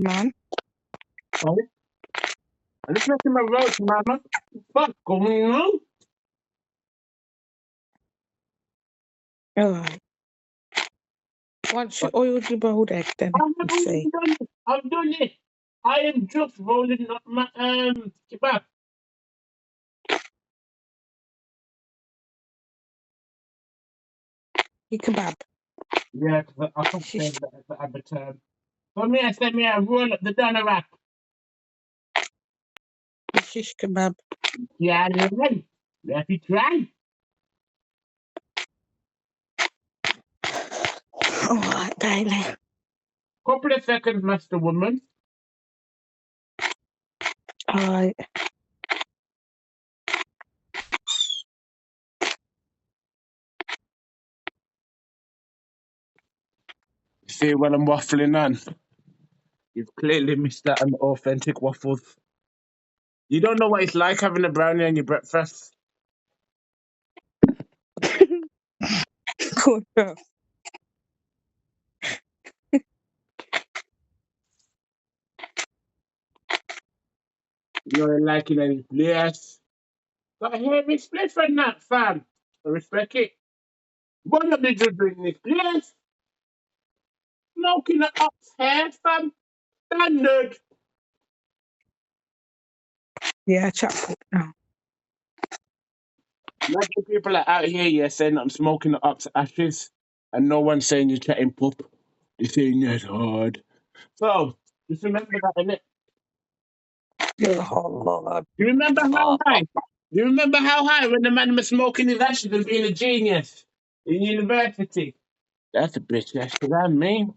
man. Sorry? I'm just making my roast, mama. What's going on? Alright. Once you oiled your boiled egg, then I you haven't see. even done it. I've done it. I am just rolling up my kebab. Your kebab. Yeah, because I can't say Shish, that at the term. For me, I said me I roll up the doner wrap. shish kebab. Yeah, you're right. Let me try. Alright, Daily. Couple of seconds, Master Woman. Alright. See, when I'm waffling on, you've clearly missed out on authentic waffles. You don't know what it's like having a brownie on your breakfast. Good girl. You know, like in any place. Got hear me split from that, fam. I respect it. One of me just in this place. Smoking the ox hair, fam. Standard. Yeah, chop up now. Imagine people are out here, yeah, saying I'm smoking the ox ashes, and no one's saying you're chatting pup. They're saying that's hard. So, just remember that, innit? Oh, Lord. Do you remember how high? Do you remember how high when the man was smoking his ashes and being a genius in university? That's a bitch. That's what I mean.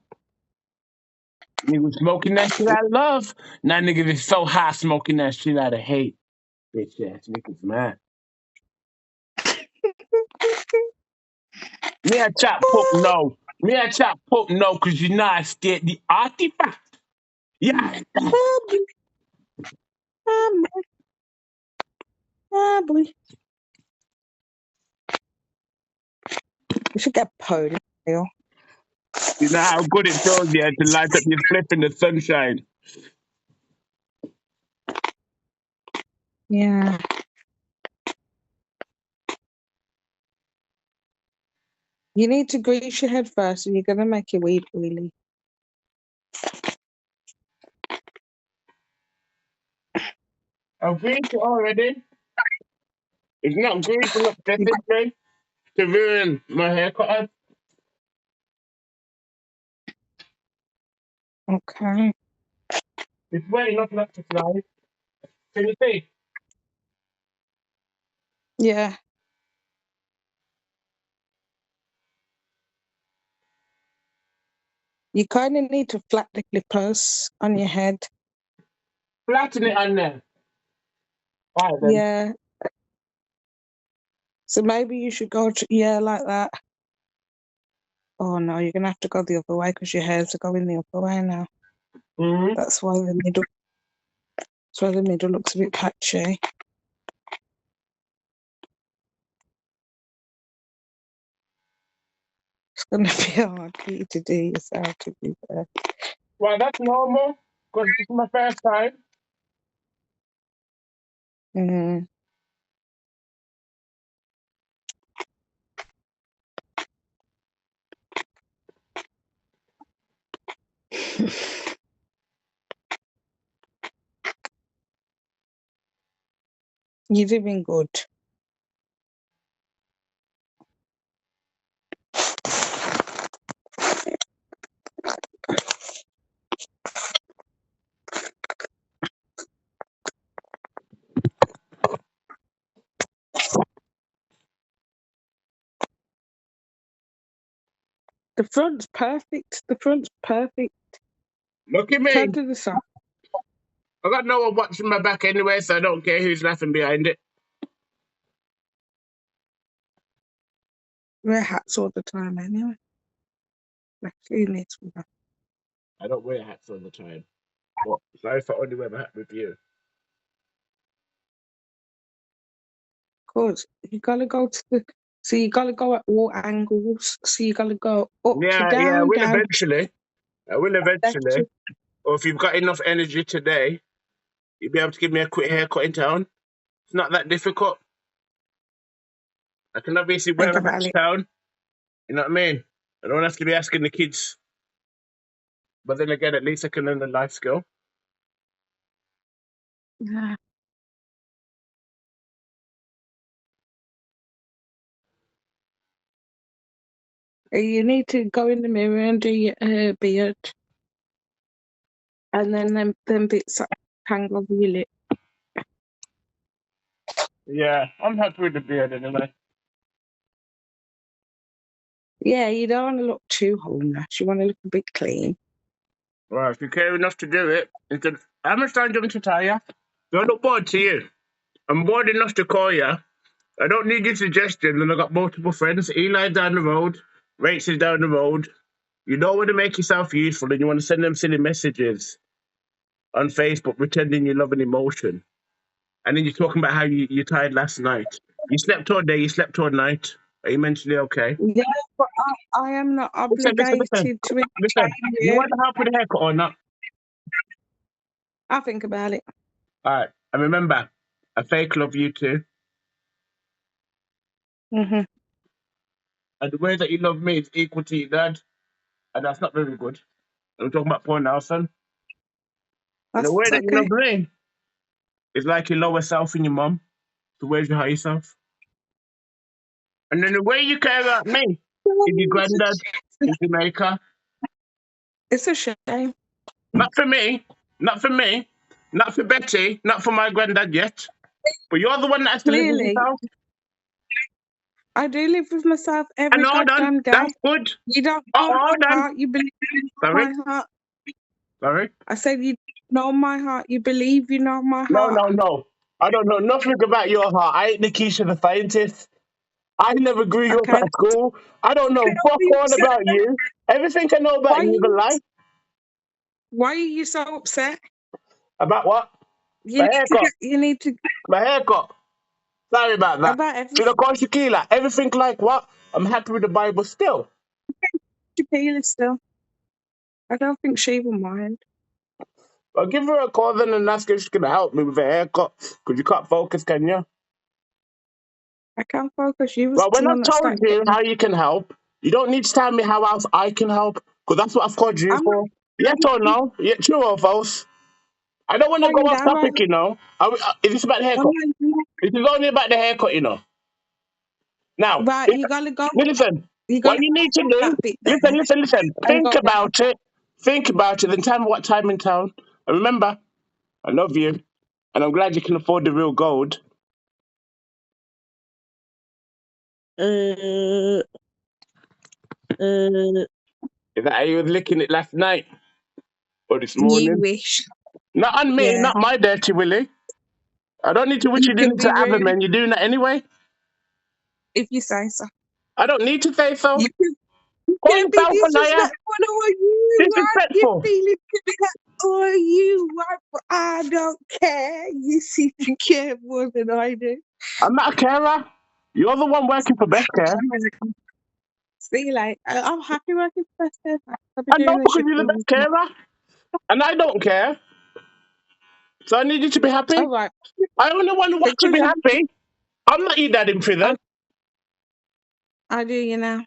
Nigga smoking that shit out of love. Now niggas is so high smoking that shit out of hate. Bitch ass niggas, man. Me a chop poop no. Me a chop poop no, cause you know I scared the artifact. Yeah. Boy. You should get ponytail. You know how good it feels, yeah, to light up your flip in the sunshine. Yeah. You need to grease your head first, and you're gonna make your weed oily. I've greased it already. It's not greased enough specifically to ruin my haircut. Okay. It's wet enough not to fly. Can you see? Yeah. You kind of need to flat the clippers on your head. Flatten it on there. Alright then. Yeah. So maybe you should go to, yeah, like that. Oh no, you're gonna have to go the other way because your hairs are going the other way now. Mm-hmm. That's why the middle looks a bit patchy. It's gonna be hard for you to do yourself, to be fair. Well, that's normal, because this is my first time. Mm. You're doing good. The front's perfect. The front's perfect. Look at me. Turn to the side. I got no one watching my back anyway, so I don't care who's laughing behind it. Wear hats all the time anyway. Actually, you need to wear. I don't wear hats all the time. Well, sorry if I only wear my hat with you. Cause you gotta go to the. So you gotta go at all angles. So you gotta go up to Yeah, I down, will down, eventually. I will left eventually. to Or if you've got enough energy today, you'll be able to give me a quick haircut in town. It's not that difficult. I can obviously wear Think a hat about to it. town. You know what I mean? I don't have to be asking the kids. But then again, at least I can learn the life skill. Yeah. You need to go in the mirror and do your beard. And then them bits that hang over your lip. Yeah, I'm happy with the beard anyway. Yeah, you don't want to look too homeless. You want to look a bit clean. Well, if you care enough to do it, how much time do you want me to tell you? Do I look bored to you? I'm bored enough to call you. I don't need your suggestions, and I've got multiple friends. Eli's down the road, Rachel's down the road. You don't want to make yourself useful, and you want to send them silly messages on Facebook pretending you love an emotion. And then you're talking about how you're tired last night. You slept all day, you slept all night. Are you mentally okay? Yeah, but I am not obligated to Listen. entertain You you. want to help with the haircut or not? I'll think about it. All right. And remember, I fake love you too. Mm-hmm. And the way that you love me is equal to your dad. And that's not very good. I'm talking about Paul Nelson. And the That's way that you love okay. me is like your lower self in your mum. So where's your higher self? And then the way you care about me is your granddad in Jamaica. It's a shame. Not for me. Not for me. Not for Betty. Not for my granddad yet. But you're the one that has to live with Clearly, yourself. I do live with myself every And hold on. goddamn day. That's good. You don't Oh, know my hold on. heart. You believe in Sorry. my heart. Sorry. I said you know my heart. You believe you know my No, heart. no. I don't know nothing about your heart. I ain't Nikisha the scientist. I never grew you up Okay. at school. I don't know fuck all about you. Everything I know about you is a lie. Why are you so upset? About what? You need to My haircut. Sorry about that. about To the everything. Shakila. Everything like what? I'm happy with the Bible still. Shakila still. I don't think she will mind. I'll give her a call then and ask if she can help me with a haircut. Because you can't focus, can you? I can't focus. You was Well, the when I one that told started you getting. how you can help, you don't need to tell me how else I can help. Because that's what I've called you I'm for. Yes or no? Yeah, true or false? I don't want to go off topic, you know. Is this about the haircut? This is only about the haircut, you know. Now, Right, you gotta go. listen. You What gotta you need to go do, that bit there listen. and go down. Think about it, then tell me what time in town. And remember, I love you, and I'm glad you can afford the real gold. Uh, Is that how you was licking it last night? Or this you morning? wish. Not on me, Yeah. not my dirty Willie. I don't need to wish You it can into be other rude men. You're doing that anyway. if you say so. I don't need to say so. You Call can be yourself a liar. disrespectful to you. Disrespectful. You feeling or you. I don't care. You seem to care more than I do. I'm not a carer. You're the one working for Best Care. See, like, I'm happy working for Best Care. I know because you're the best carer. And I don't care. So I need you to be happy. All right. I only want to watch you be happy. I'm not your dad in prison. I do, you know.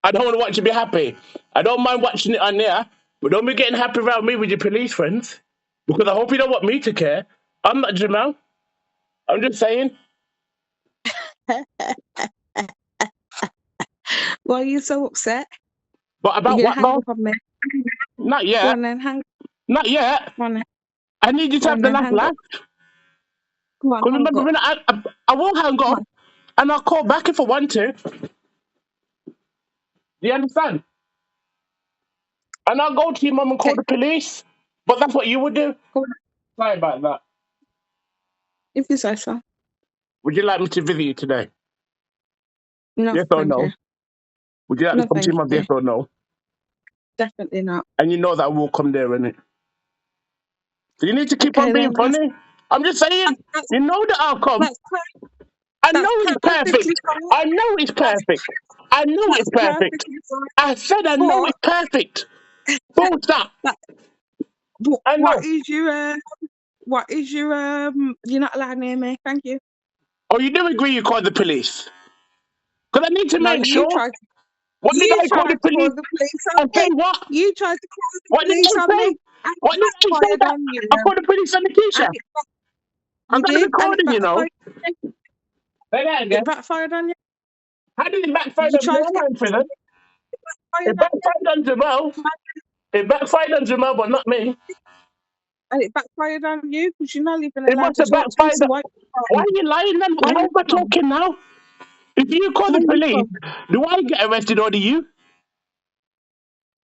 I don't want to watch you be happy. I don't mind watching it on there, but don't be getting happy around me with your police friends. Because I hope you don't want me to care. I'm not Jamal. I'm just saying. Why are you so upset? But about You're what hang though? up on me. Not yet. Go on then, hang Not yet. on then. I need you to Go have on the then, last hang laugh. up. Come on, Because hang remember, up. I will hang up and I'll call back if I want to. Do you understand? And I'll go to your mum and call the police. But that's what you would do. Sorry about that. If you say so. Would you like me to visit you today? No, Yes or thank no? you. Would you like me to come to your mum? Yes or no? Definitely not. And you know that I will come there, innit? So you need to keep on being then, funny. I'm just saying, you know that I'll come. I know it's perfect. I know it's perfect. I know it's perfect. I said I know it's perfect. Full stop. I know. What is your you're not allowed near me, thank you. Oh, you do agree you called the police? Because I need to No, make sure. What did you I call tried the to call police? the police I on say me. what? You tried to call the What did police I on me, say? and What it did I say backfired that? on you. I called the police on And Nikisha. I you got the did, and it recording, you know. backfired on you. Say that It again. backfired on you. How did it backfire You on me? tried to I'm get not in prison. fired It on you, backfired on Jamal. It backfired on Jamal, but not me. and it backfired on you because you're not even It allowed must to have talk to me. backfired. So Why are you lying then? why How you am I from? talking now? If you call Where the you police, from? do I get arrested or do you?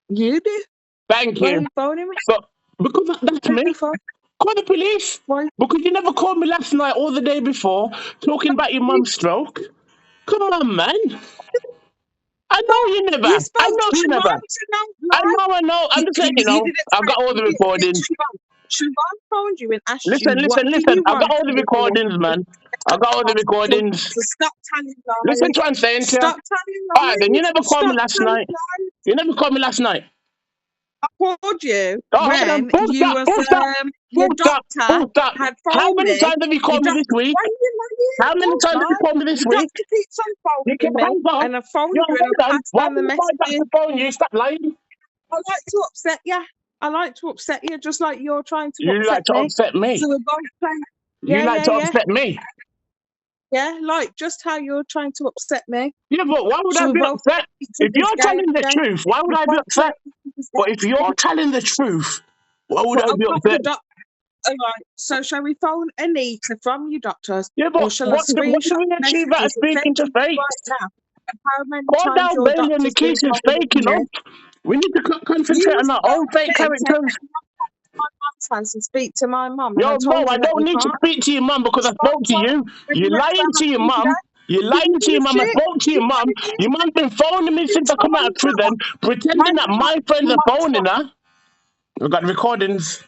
You do. Thank Why are you. you phoning me? So, because that's Why are me. you phone? Call the police. Why? Because you never called me last night or the day before talking about your mum's stroke. Come on, man. I know you never. You I spoke know to you never. Siobhan tonight, right? I know. I'm just letting you You know. didn't I say got all the you did recordings. Siobhan phoned you and asked you, Listen, what listen, do listen. you I got want all the to do? recordings, man. I got all the So, recordings. so stop telling Listen to lies. what I'm saying to you. Stop telling All right, then you lies. never called me Stop last telling night. lies. You never called me last night. I called you Oh, hold on. when Full you stop. was Full stop. your Full stop. doctor Full stop. had How phoned many me. times have you Your called me this doctor, week? why are you lying? How many Don't times have you lie. called me this Your week? doctor keeps on You phoning keep me, hold on. and I phoned Yo, you and hold I on. passed Why on the did my messages. doctor phone you? Stop lying. I like to upset you. I like to upset you, just like you're trying to You like upset to me. upset me. So we're both playing. You Yeah, like yeah, to yeah, upset me. yeah. Like just how you're trying to upset me. Yeah, but why would I So we be both upset? each If other's you're game. telling the Game. truth, why would We I be both play upset? each other's But if game. you're telling the truth, why would But I I've be got the upset? doc. All right. So shall we phone Anita from your doctors, Yeah, or but shall I what do screenshot we achieve out of messages and send speaking to to you fakes? right now? And how many Call times down your Bailey and the doctor's been case is phoning faking you? up. We need to You concentrate was on our own phone fake me saying characters. that you want my mum's house and speak to my mum, and I Yo, bro, told I you that don't you need to can't. speak to your mum because I spoke to you. When you You're went to lying the to your hospital mum. today, You're you lying didn't to give your a mum. I shit. spoke to your You mum. wanted me Your mum's been phoning me to since I come tell out you of prison, my pretending that mum, my friends your are mum's phoning phone. her. I got recordings.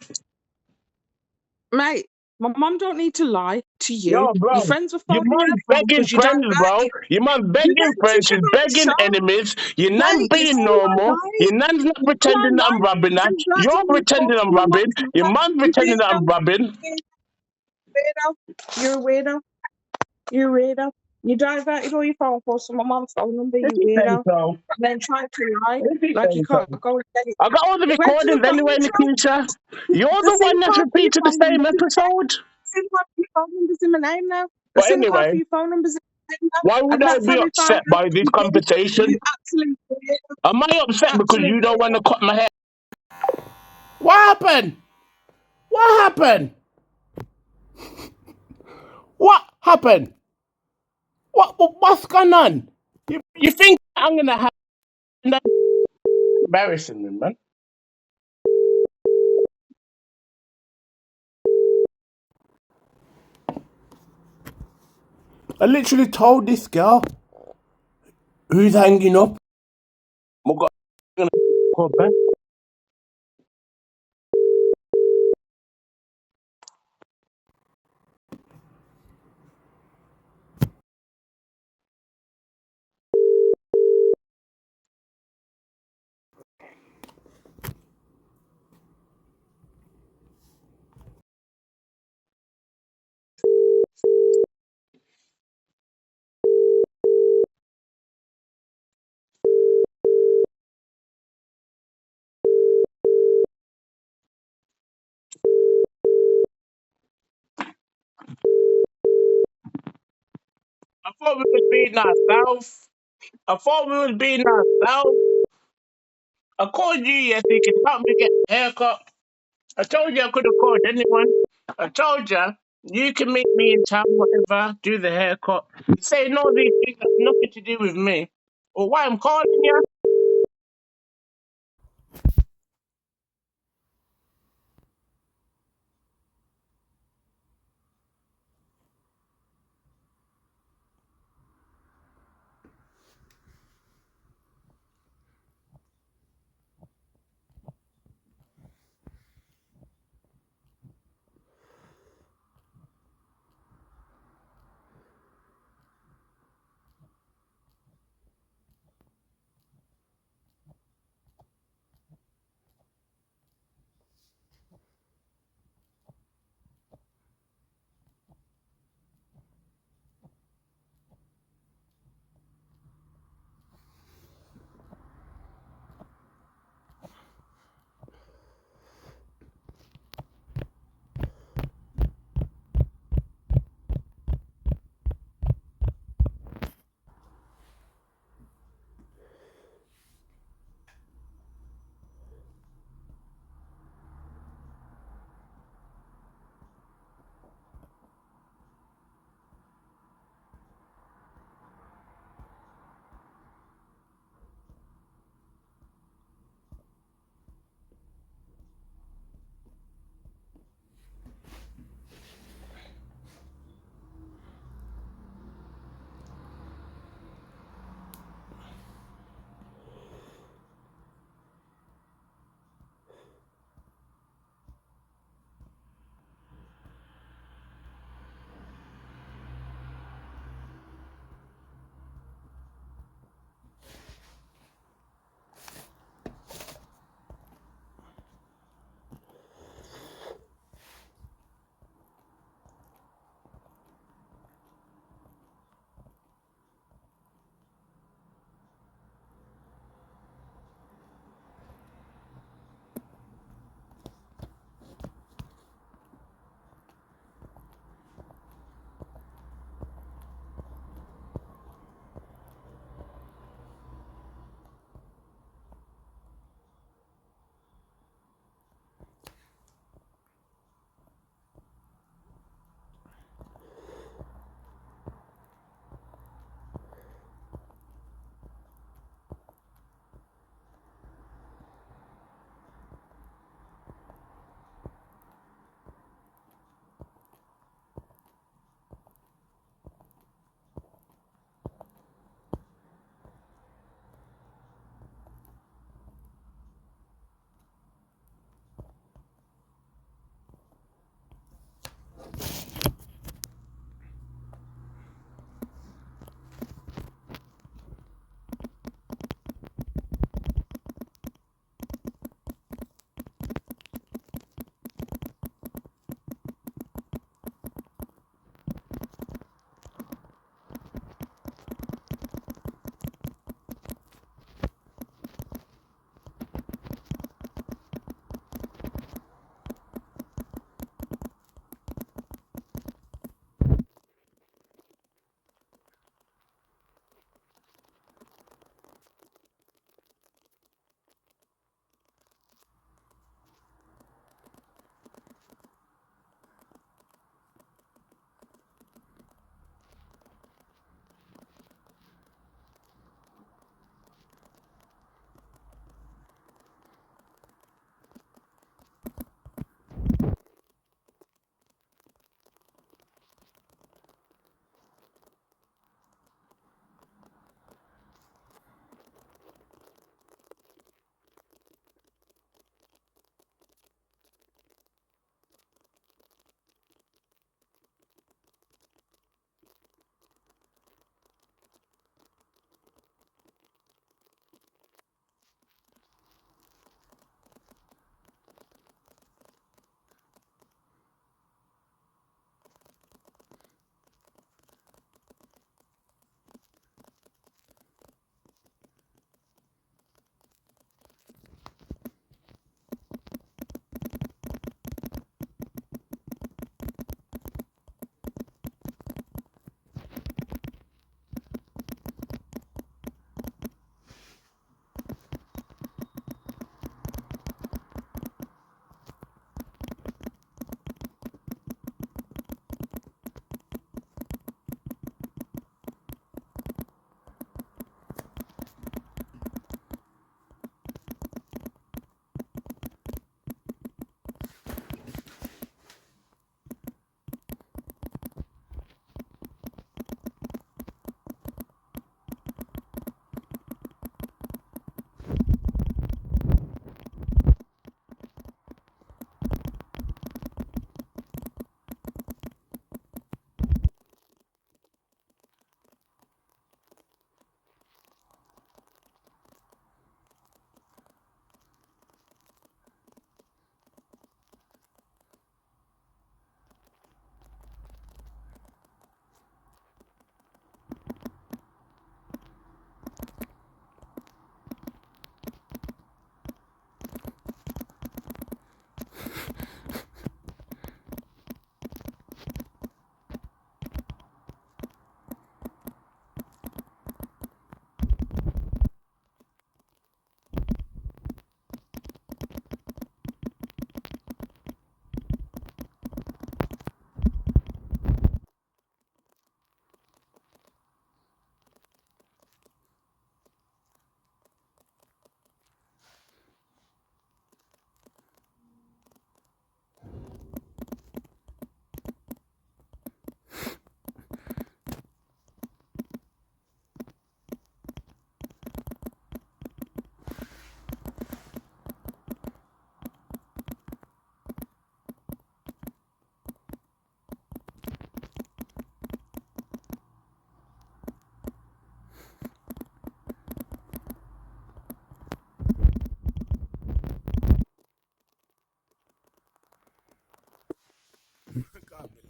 Mate, my mum don't need to lie to you. Yo, Your bro. friends were Your phoning mum's her phone begging because you friends, bro. diverted. Your mum's You begging went to friends. She's Siobhan's begging show. enemies. Your nan's Mate, it's being all normal. online. Your nan's not It's all pretending that I'm online. robbing her. And that's You're what you call pretending I'm your robbing. mum's Your number. mum's You pretending that I'm weirdo. robbing. You're a weirdo. You're a weirdo. You diverted all your phone calls from my mum's phone number, If you you say weirdo. so. And then trying to lie If you like you say so. can't go and get it. I got all the You went to the recordings phone anyway, shop. Nikisha. You're The the SIM one that's card for your repeated the phone same number is there. episode. SIM card for your phone number's in my name now. The But SIM card anyway, for your phone number's in my name now. why would And I that's be how we found upset out. by this You conversation? absolute weirdo. Am I upset because Absolute you don't want weirdo. to cut my hair? What happened? What happened? What happened? What's going on? You think I'm gonna have that embarrassing me, man? I literally told this girl who's hanging up. My God, I'm gonna call back. I thought we was being ourselves. I thought we was being ourselves. I called you yesterday. You can help me get a haircut. I told you I could have called anyone. I told you you can meet me in town, whatever, do the haircut. Saying all these things have nothing to do with me. Or why I'm calling you?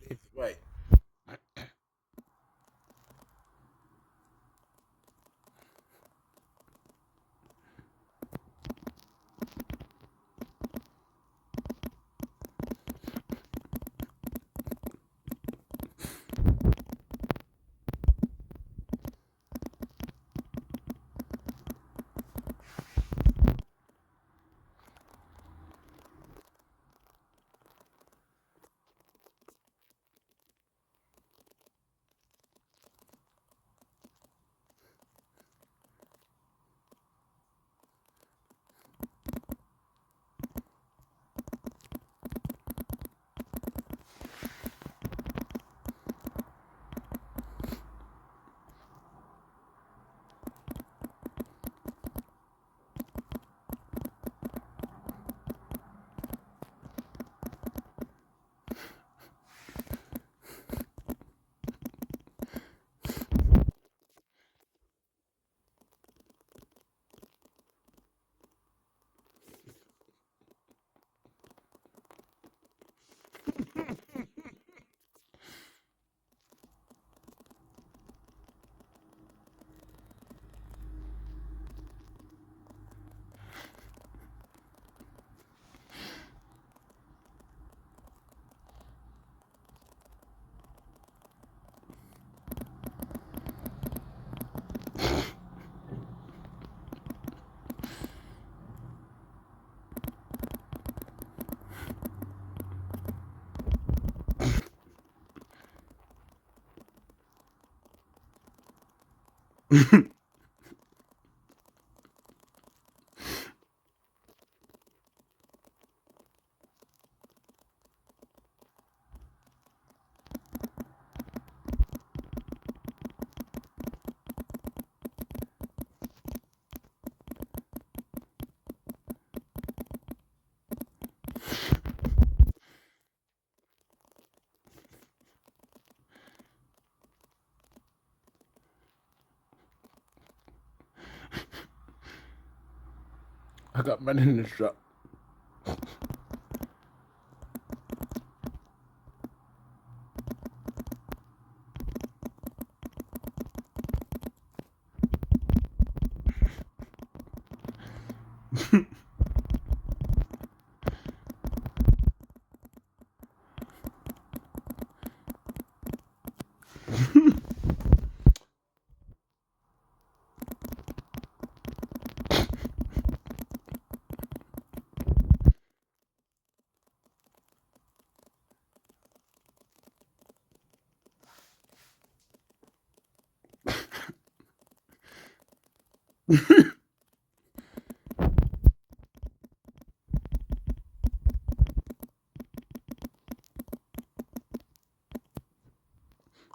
Wait. I got money in the shop.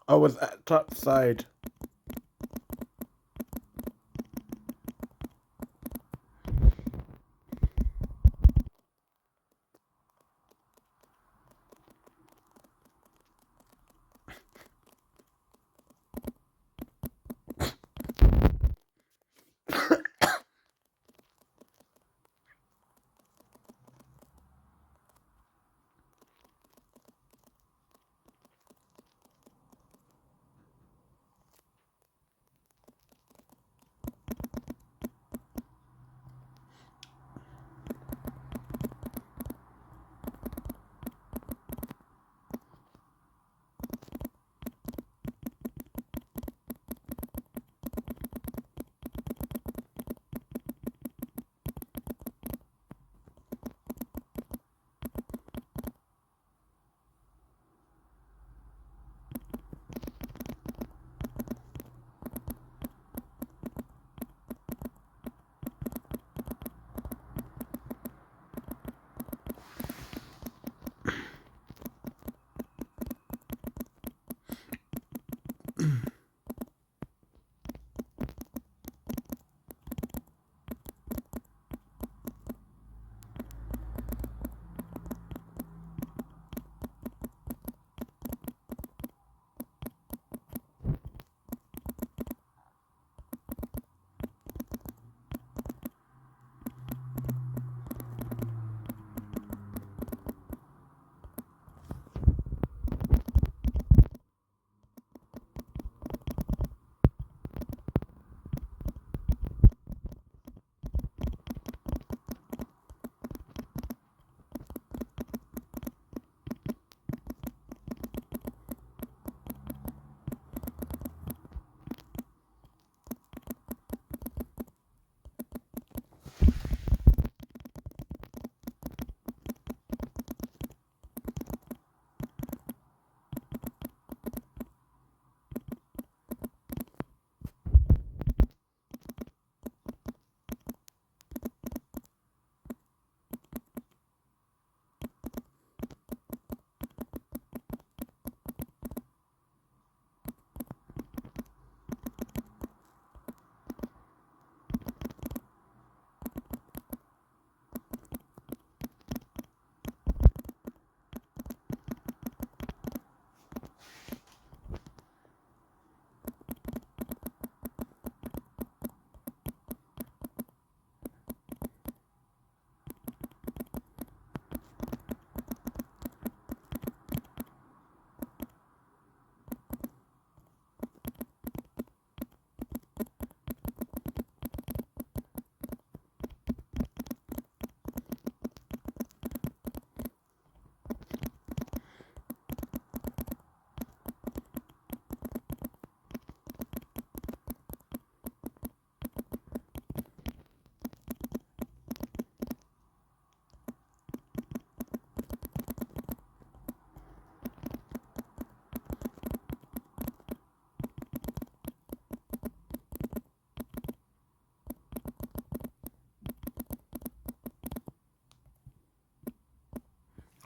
I was at top side.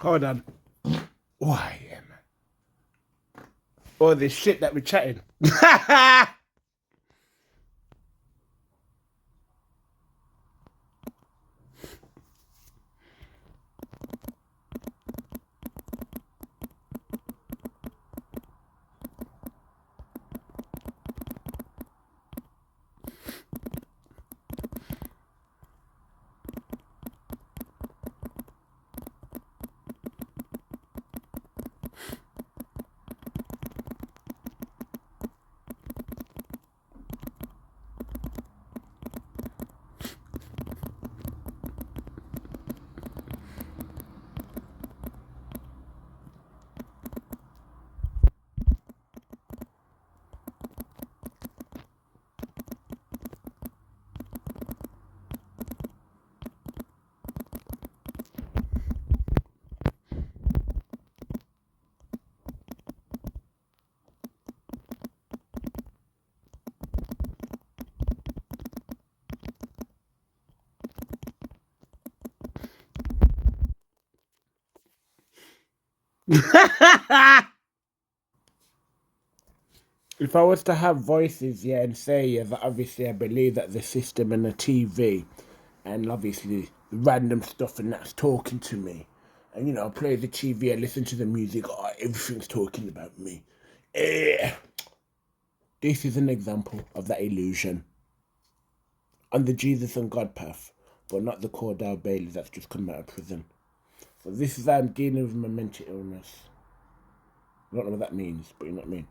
Hold on. Why, yeah, man. All this shit that we're chatting. If I was to have voices, yeah, and say, yeah, that obviously I believe that the system and the TV and obviously the random stuff and that's talking to me. And, you know, I play the TV, I listen to the music, oh, everything's talking about me. This is an example of that illusion. On the Jesus and God path, but not the Cordell Bailey that's just come out of prison. So this is how I'm dealing with my mental illness. I don't know what that means, but you know what I mean.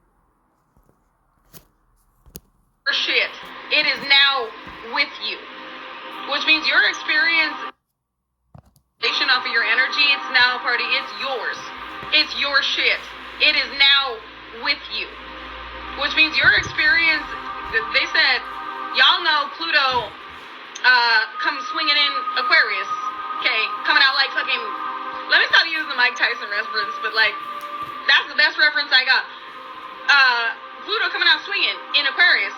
Shit, it is now with you, which means your experience off of your energy, it's now a party, it's yours, it's your shit, it is now with you, which means your experience, they said, y'all know Pluto comes swinging in Aquarius, okay, coming out like fucking, let me stop using the Mike Tyson reference, but like, that's the best reference I got. Pluto coming out swinging in Aquarius.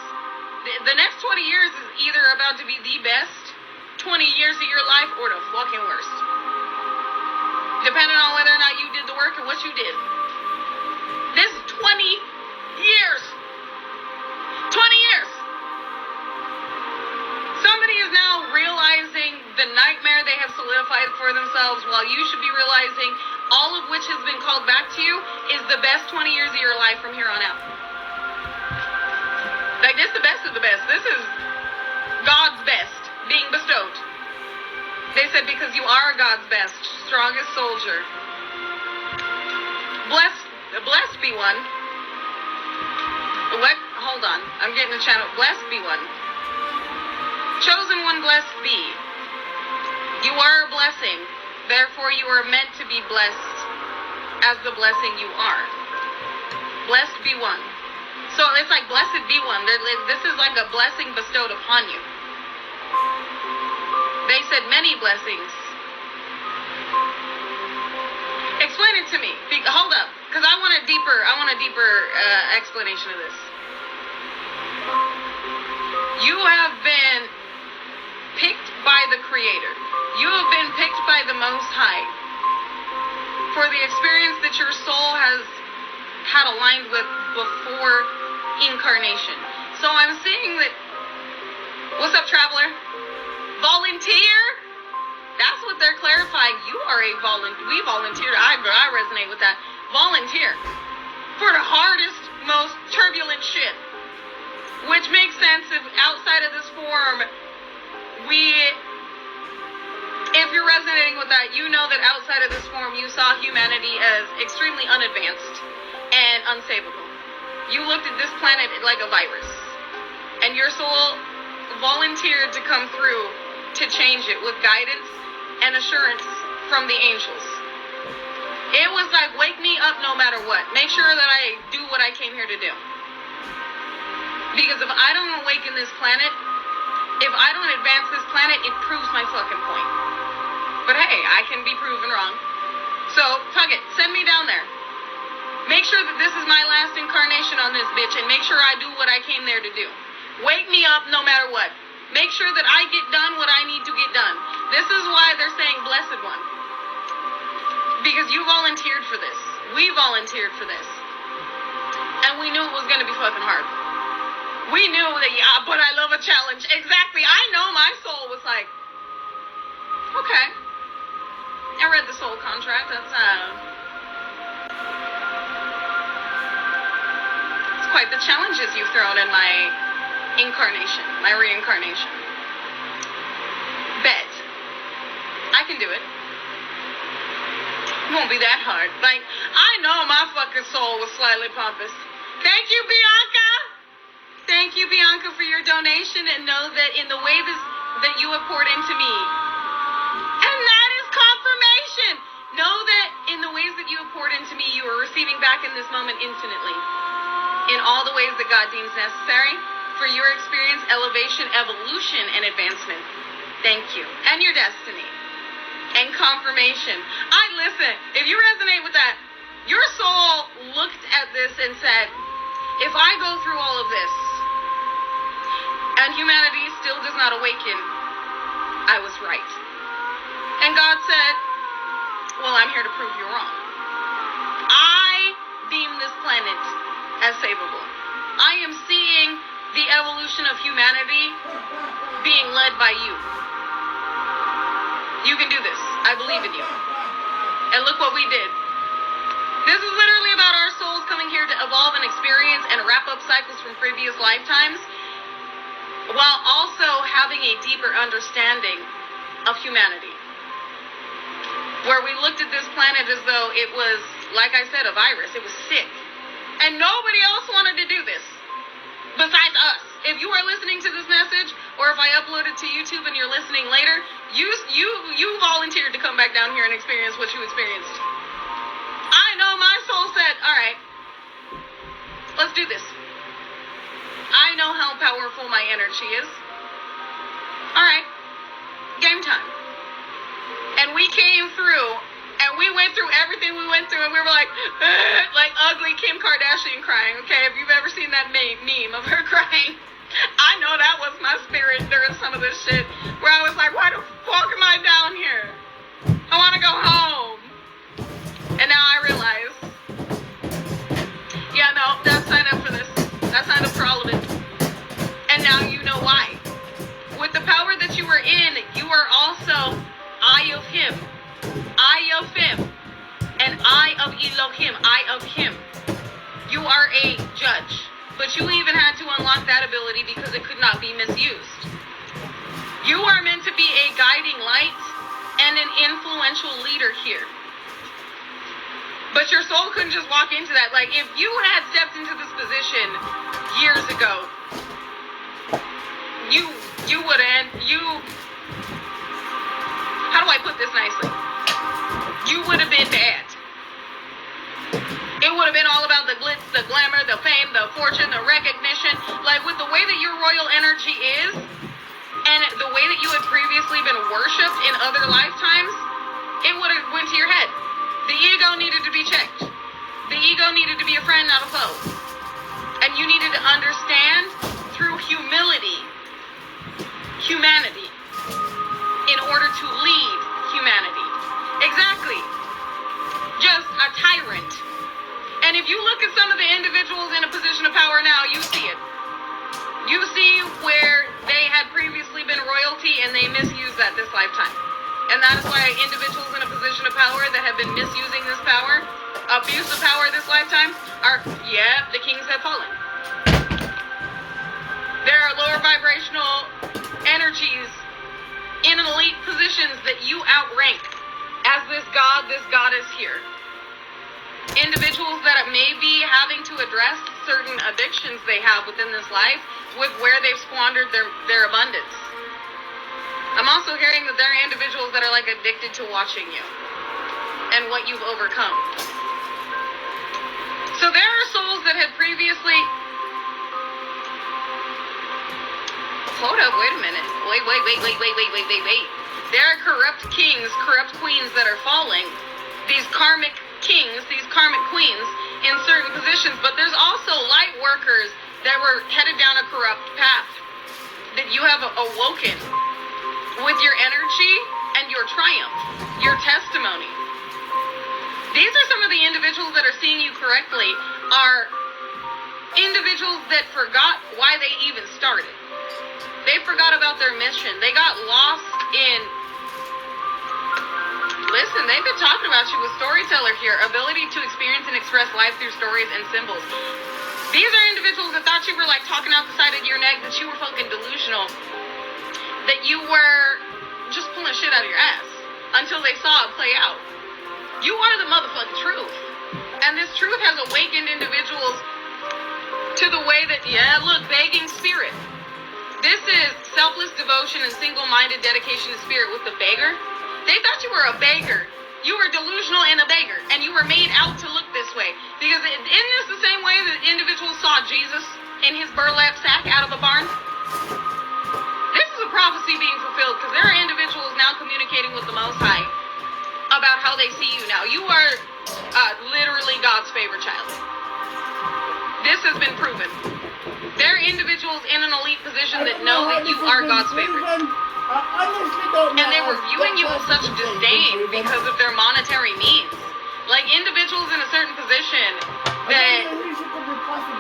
The next 20 years is either about to be the best 20 years of your life or the fucking worst. Depending on whether or not you did the work and what you did. This is 20 years. 20 years. Somebody is now realizing the nightmare they have solidified for themselves, while you should be realizing all of which has been called back to you is the best 20 years of your life from here on out. Like, this is the best of the best. This is God's best being bestowed. They said because you are God's best, strongest soldier. Blessed be one. What? Hold on. I'm getting a channel. Blessed be one. Chosen one, blessed be. You are a blessing. Therefore, you are meant to be blessed as the blessing you are. Blessed be one. So it's like, blessed be one. This is like a blessing bestowed upon you. They said many blessings. Explain it to me. Hold up, because I want a deeper explanation of this. You have been picked by the Creator. You have been picked by the Most High for the experience that your soul has had aligned with before incarnation. So I'm seeing that. What's up, traveler? Volunteer? That's what they're clarifying. You are a volunteer. We volunteer. I resonate with that. Volunteer for the hardest, most turbulent shit. Which makes sense if outside of this form, if you're resonating with that, you know that outside of this form, you saw humanity as extremely unadvanced and unsavable. You looked at this planet like a virus, and your soul volunteered to come through to change it with guidance and assurance from the angels. It was like, wake me up no matter what. Make sure that I do what I came here to do. Because if I don't awaken this planet, if I don't advance this planet, it proves my fucking point. But hey, I can be proven wrong. So, fuck it. Send me down there. Make sure that this is my last incarnation on this bitch, and make sure I do what I came there to do. Wake me up no matter what. Make sure that I get done what I need to get done. This is why they're saying blessed one. Because you volunteered for this. We volunteered for this. And we knew it was going to be fucking hard. We knew that, yeah, but I love a challenge. Exactly. I know my soul was like, okay. I read the soul contract. That's it's quite the challenges you've thrown in my incarnation, my reincarnation. Bet. I can do it. It won't be that hard. Like, I know my fucking soul was slightly pompous. Thank you, Bianca. Thank you, Bianca, for your donation, and know that in the way that you have poured into me, and that is confirmation. Know that in the ways that you have poured into me, you are receiving back in this moment infinitely. In all the ways that God deems necessary for your experience, elevation, evolution, and advancement. Thank you. And your destiny. And confirmation. Listen, if you resonate with that, your soul looked at this and said, if I go through all of this, and humanity still does not awaken, I was right. And God said, well, I'm here to prove you wrong. I deem this planet as savable. I am seeing the evolution of humanity being led by you. You can do this. I believe in you. And look what we did. This is literally about our souls coming here to evolve and experience and wrap up cycles from previous lifetimes, while also having a deeper understanding of humanity. Where we looked at this planet as though it was, like I said, a virus. It was sick. And nobody else wanted to do this besides us. If you are listening to this message, or if I upload it to YouTube and you're listening later, you volunteered to come back down here and experience what you experienced. I know my soul said, all right, let's do this. I know how powerful my energy is. All right, game time. And we came through, and we went through everything we went through, and we were like ugly Kim Kardashian crying, okay? If you've ever seen that meme of her crying, I know that was my spirit during some of this shit, where I was like, why the fuck am I down here? I want to go home. And now I realize, yeah, no, I signed up for this. I signed up for all of it. And now you know why. With the power that you are in, you are also I of Him, I of Him, and I of Elohim, I of Him. You are a judge, but you even had to unlock that ability because it could not be misused. You are meant to be a guiding light and an influential leader here. But your soul couldn't just walk into that. Like, if you had stepped into this position years ago, you would have, how do I put this nicely? You would have been bad. It would have been all about the glitz, the glamour, the fame, the fortune, the recognition. Like, with the way that your royal energy is, and the way that you had previously been worshipped in other lifetimes, it would have went to your head. The ego needed to be checked. The ego needed to be a friend, not a foe. And you needed to understand through humility, humanity, in order to lead humanity. Exactly. Just a tyrant. And if you look at some of the individuals in a position of power now, you see it. You see where they had previously been royalty and they misused that this lifetime. And that is why individuals in a position of power that have been misusing this power, abuse of power this lifetime, the kings have fallen. There are lower vibrational energies in elite positions that you outrank as this god, this goddess here. Individuals that may be having to address certain addictions they have within this life with where they've squandered their abundance. I'm also hearing that there are individuals that are like addicted to watching you and what you've overcome. So there are souls that had previously... Hold up, wait a minute. Wait. There are corrupt kings, corrupt queens that are falling. These karmic kings, these karmic queens in certain positions, but there's also light workers that were headed down a corrupt path that you have awoken with your energy and your triumph, your testimony. individuals that are seeing you correctly are individuals that forgot why they even started. They forgot about their mission. They got lost in... Listen, they've been talking about you with storyteller here. Ability to experience and express life through stories and symbols. These are individuals that thought you were like talking out the side of your neck, that you were fucking delusional, that you were just pulling shit out of your ass until they saw it play out. You are the motherfucking truth. And this truth has awakened individuals to the way that, yeah, look, begging spirit. This is selfless devotion and single-minded dedication to spirit with the beggar. They thought you were a beggar. You were delusional and a beggar, and you were made out to look this way. Because isn't this the same way that individuals saw Jesus in his burlap sack out of a barn? This is a prophecy being fulfilled, because there are individuals now communicating with the Most High about how they see you now. You are literally God's favorite child. This has been proven. There are individuals in an elite position that know that you are God's favorite. I honestly don't know. And they were viewing you with such disdain because of their monetary means. Like individuals in a certain position that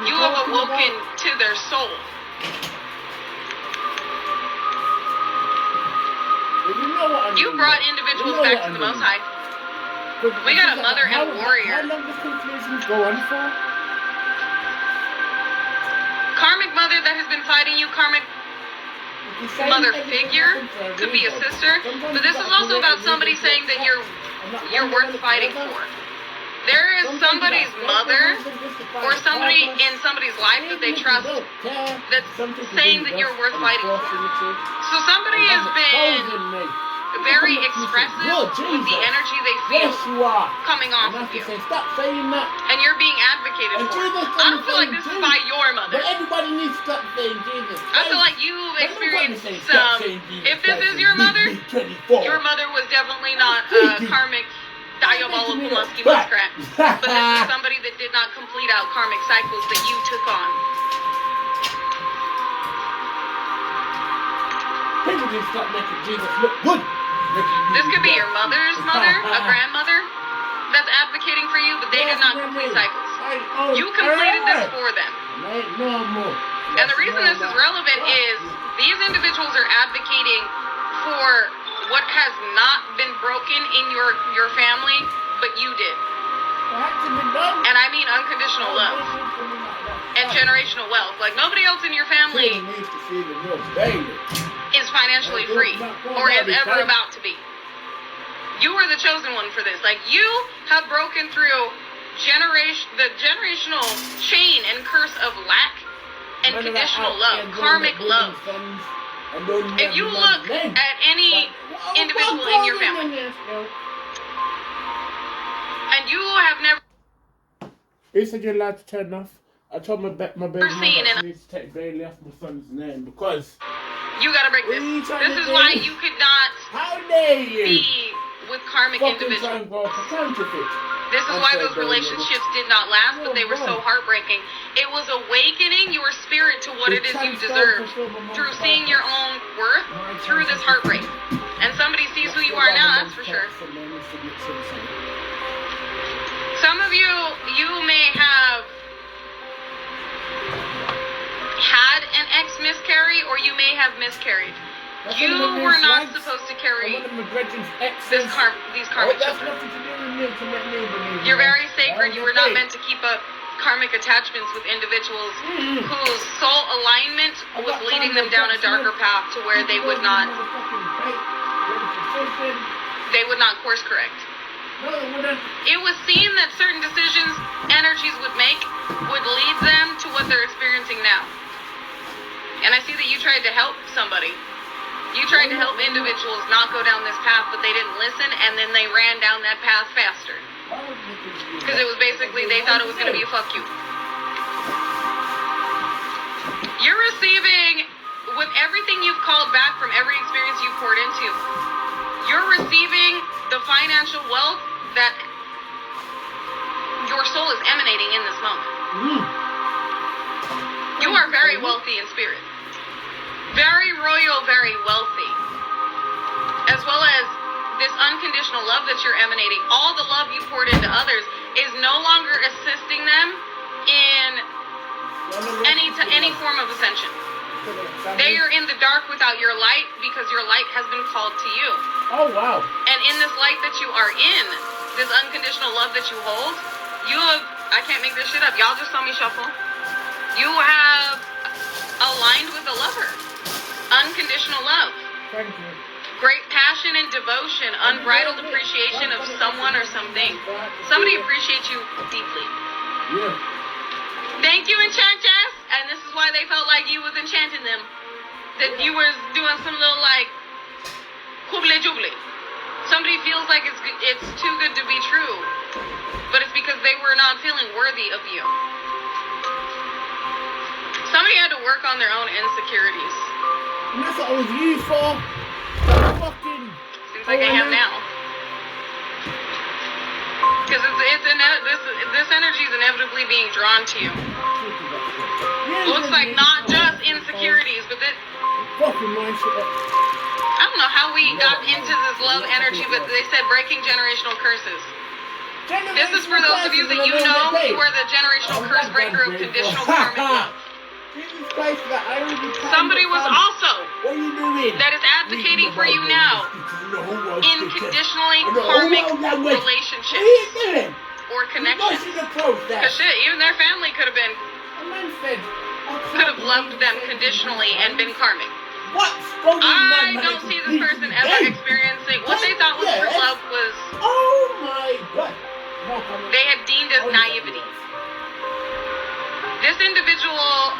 you have awoken to their soul. You brought individuals back to the Most High. We got a mother and a warrior. How long does confusion go on for? Karmic mother that has been fighting you, karmic mother figure, could be a sister, but this is also about somebody saying that you're worth fighting for. There is somebody's mother or somebody in somebody's life that they trust that's saying that you're worth fighting for. So somebody has been very expressive with the energy they feel coming off of you. And you're being advocated for. I don't feel like this is by your mother. But everybody needs to stop saying Jesus. I feel like you've experienced some... If this is your mother was definitely not a karmic diabolical musky muskrat. But this is somebody that did not complete out karmic cycles that you took on. People need to stop making Jesus look good. This could be your mother's mother, a grandmother, that's advocating for you, but they did not complete cycles. You completed this for them. And the reason this is relevant is these individuals are advocating for what has not been broken in your family, but you did. And I mean unconditional love and generational wealth. Like nobody else in your family is financially free or is ever about to be. You are the chosen one for this. Like you have broken through the generational chain and curse of lack and conditional love, karmic love. If you look at any individual in your family and you have never He said you're allowed to turn off. I told my baby mother I need to take Bailey off my son's name because you gotta break this. This is why you could not be with karmic individuals. This is why those relationships did not last, but they were so heartbreaking. It was awakening your spirit to what it is you deserve through seeing your own worth through this heartbreak. And somebody sees who you are now, that's for sure. Some of you may have had an ex miscarry, or you may have miscarried. You were not supposed to carry these karmic children. You're very sacred. You were not meant to keep up karmic attachments with individuals whose soul alignment was leading them down a darker path to where they would not course correct. It was seen that certain decisions energies would make would lead them to what they're experiencing now. And I see that you tried to help somebody. You tried to help individuals not go down this path, but they didn't listen, and then they ran down that path faster. Because it was basically, they thought it was going to be a fuck you. You're receiving, with everything you've called back from every experience you've poured into, you're receiving the financial wealth that your soul is emanating in this moment. You are very wealthy in spirit. Very royal, very wealthy. As well as this unconditional love that you're emanating. All the love you poured into others is no longer assisting them in any form of ascension. They are in the dark without your light because your light has been called to you. Oh, wow. And in this light that you are in, this unconditional love that you hold, you have, I can't make this shit up. Y'all just saw me shuffle. You have aligned with a lover. Unconditional love. Thank you. Great passion and devotion, unbridled appreciation of someone or something. Somebody appreciates you deeply. Yeah. Thank you, Enchantress. And this is why they felt like you was enchanting them. That you was doing some little like hoobly joobly. Somebody feels like it's too good to be true, but it's because they were not feeling worthy of you. Somebody had to work on their own insecurities. And that's what I was used for. Fucking. Seems like I am now. Because this energy is inevitably being drawn to you. Looks like not just insecurities, but that. Fucking my shit. I don't know how we got into this love energy, but they said breaking generational curses. This is for those of you that you know who are the generational curse breaker of conditional karmic love. Somebody was also that is advocating for you now in conditionally karmic relationships or connections. Because shit, even their family could have loved them conditionally and been karmic. I don't see this person ever experiencing what they thought was true love was. Oh my God! They had deemed as naivety. This individual,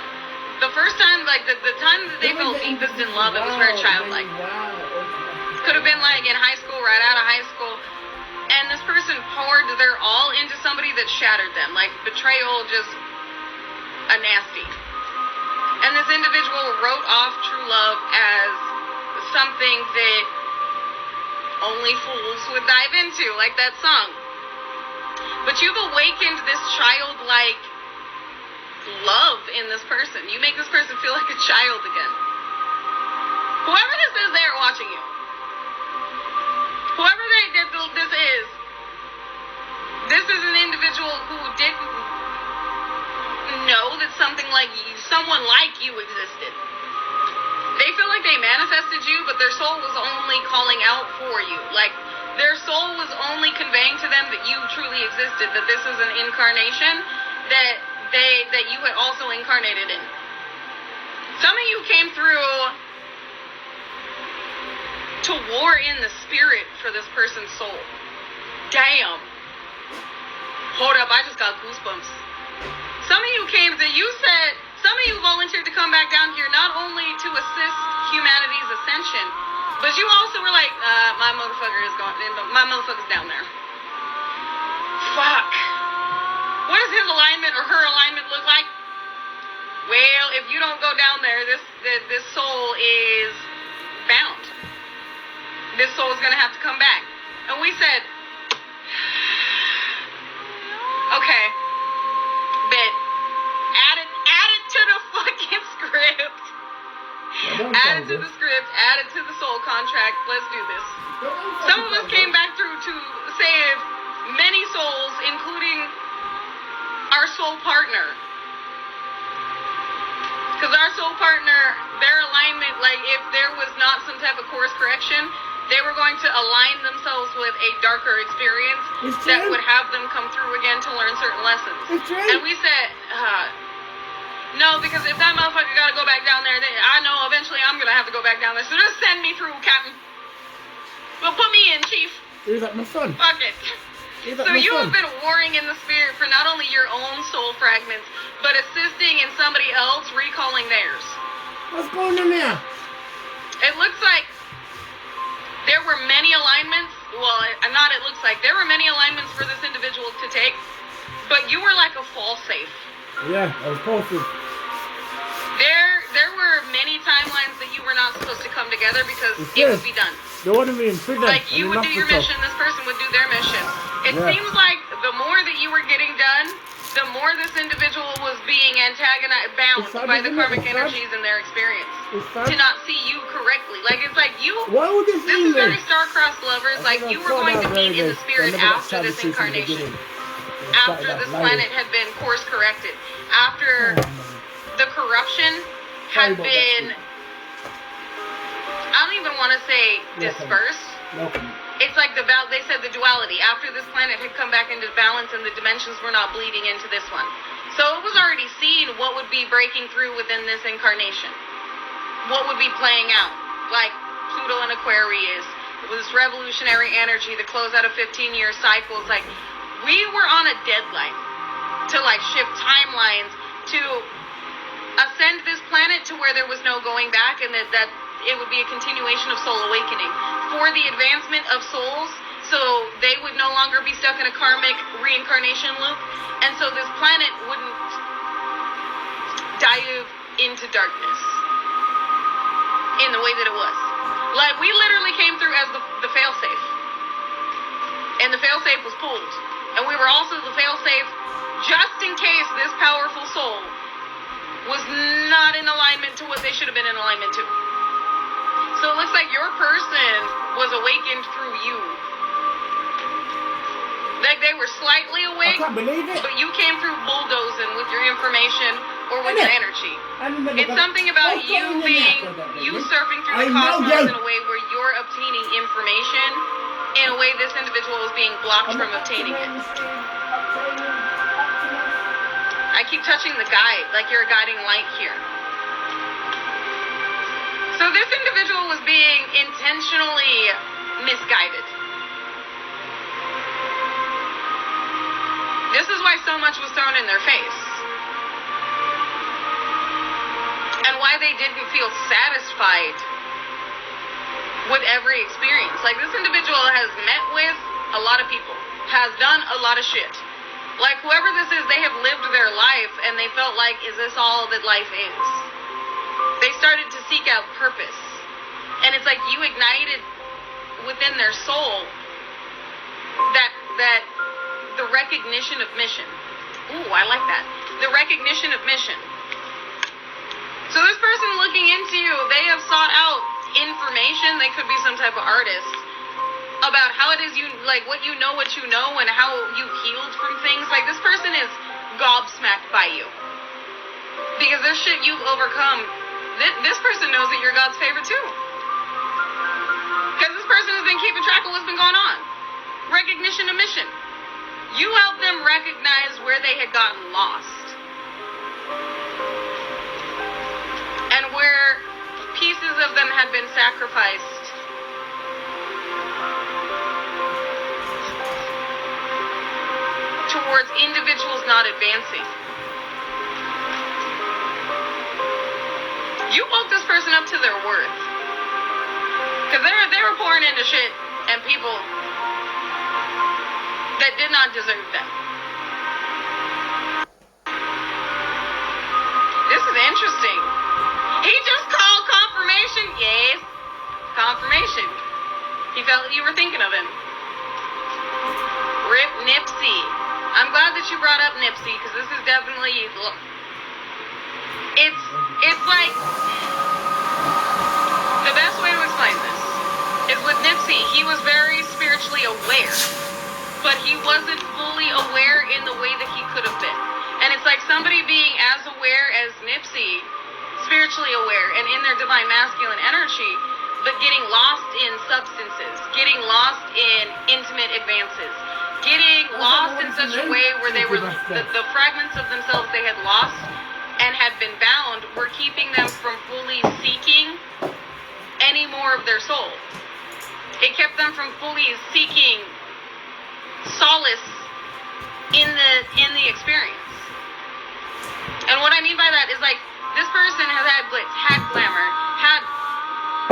the first time, like the time that they felt deepest in love, it was very childlike. Could have been like in high school, right out of high school. And this person poured their all into somebody that shattered them. Like betrayal, just a nasty. And this individual wrote off true love as something that only fools would dive into, like that song. But you've awakened this childlike love in this person. You make this person feel like a child again. Whoever this is, they're watching you. Whoever this is an individual who didn't know that someone like you existed. They feel like they manifested you, but their soul was only calling out for you. Like their soul was only conveying to them that you truly existed, that this is an incarnation that you had also incarnated in. Some of you came through to war in the spirit for this person's soul. Damn. Hold up, I just got goosebumps. Some of you some of you volunteered to come back down here not only to assist humanity's ascension, but you also were like, my motherfucker's down there. Fuck. What does his alignment or her alignment look like? Well, if you don't go down there, this soul is bound. This soul is gonna have to come back. And we said, okay, but add it to the fucking script. Add it to the script, add it to the soul contract. Let's do this. Some of us came back through to save many souls, including our soul partner. Because our soul partner, their alignment, like if there was not some type of course correction, they were going to align themselves with a darker experience that would have them come through again to learn certain lessons. And we said, no, because if that motherfucker gotta go back down there, then I know eventually I'm gonna have to go back down there. So just send me through, Captain. Well, put me in, Chief. Is that my son? Fuck it. So you have been warring in the spirit for not only your own soul fragments, but assisting in somebody else recalling theirs. What's going on there? It looks like there were many alignments. Well, not it looks like. There were many alignments for this individual to take, but you were like a fall safe. Yeah, I was posted. There were many timelines that you were not supposed to come together because it would be done. They wanted me in prison. Like you would do your mission, this person would do their mission. It seems like the more that you were getting done, the more this individual was being antagonized, bound by the karmic energies in their experience to not see you correctly. Like it's like you. This is very star-crossed lovers. Like you were going to meet in the spirit after this incarnation. after this planet had been course corrected, after the corruption had been, I don't even want to say dispersed. It's like they said the duality. After this planet had come back into balance and the dimensions were not bleeding into this one. So it was already seen what would be breaking through within this incarnation. What would be playing out. Like Pluto and Aquarius. It was revolutionary energy, the close out of 15-year cycles. Like, we were on a deadline to like shift timelines, to ascend this planet to where there was no going back, and that it would be a continuation of soul awakening for the advancement of souls, so they would no longer be stuck in a karmic reincarnation loop, and so this planet wouldn't dive into darkness in the way that it was. Like, we literally came through as the failsafe, and the failsafe was pulled, and we were also the failsafe just in case this powerful soul was not in alignment to what they should have been in alignment to. So it looks like your person was awakened through you. Like, they were slightly awake, I can't believe it. but you came through bulldozing with your information or with your energy. It's something about you surfing through the cosmos in a way where you're obtaining information in a way this individual is being blocked from obtaining it. I keep touching the guide, like you're a guiding light here. So this individual was being intentionally misguided. This is why so much was thrown in their face. And why they didn't feel satisfied with every experience. Like, this individual has met with a lot of people, has done a lot of shit. Like, whoever this is, they have lived their life and they felt like, is this all that life is? They started to seek out purpose. And it's like you ignited within their soul that the recognition of mission. Ooh, I like that. The recognition of mission. So this person looking into you, they have sought out information. They could be some type of artist about how it is you, like, what you know, and how you healed from things. Like, this person is gobsmacked by you because there's shit you've overcome. This person knows that you're God's favorite too, because this person has been keeping track of what's been going on. Recognition of mission. You helped them recognize where they had gotten lost and where pieces of them had been sacrificed towards individuals not advancing. You woke this person up to their worth, because they were pouring into shit and people that did not deserve them. This is interesting. He just called confirmation. Yes, confirmation. He felt that you were thinking of him. Rip Nipsey. I'm glad that you brought up Nipsey, because this is definitely, it's like, the best way to explain this is with Nipsey, he was very spiritually aware, but he wasn't fully aware in the way that he could have been. And it's like somebody being as aware as Nipsey, spiritually aware and in their divine masculine energy, but getting lost in substances, getting lost in intimate advances, getting lost in such a way where they were, the fragments of themselves they had lost and had been bound were keeping them from fully seeking any more of their soul. It kept them from fully seeking solace in the experience. And what I mean by that is, like, this person has had glitz, had glamour, had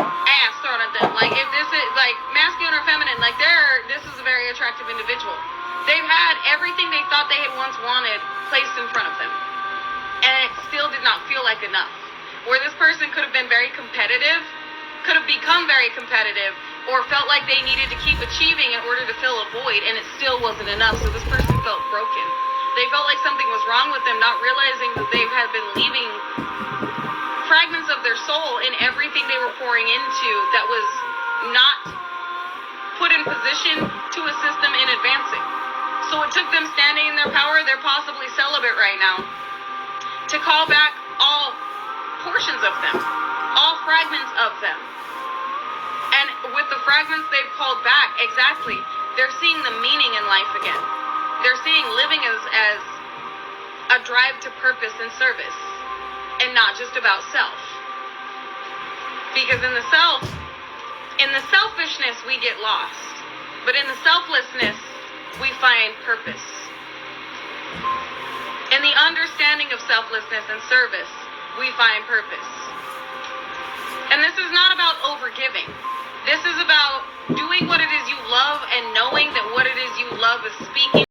ass thrown at them. Like, if this is, like, masculine or feminine, like, this is a very attractive individual. They've had everything they thought they had once wanted placed in front of them, and it still did not feel like enough. Where this person could have been very competitive, could have become very competitive, or felt like they needed to keep achieving in order to fill a void, and it still wasn't enough, so this person felt broken. They felt like something was wrong with them, not realizing that they had been leaving fragments of their soul in everything they were pouring into that was not put in position to assist them in advancing. So it took them standing in their power, they're possibly celibate right now, to call back all portions of them, all fragments of them. And with the fragments they've called back, exactly, they're seeing the meaning in life again. They're seeing living as a drive to purpose and service, and not just about self. Because in the selfishness, we get lost. But in the selflessness, we find purpose. In the understanding of selflessness and service, we find purpose. And this is not about overgiving. This is about doing what it is you love and knowing that what it is you love is speaking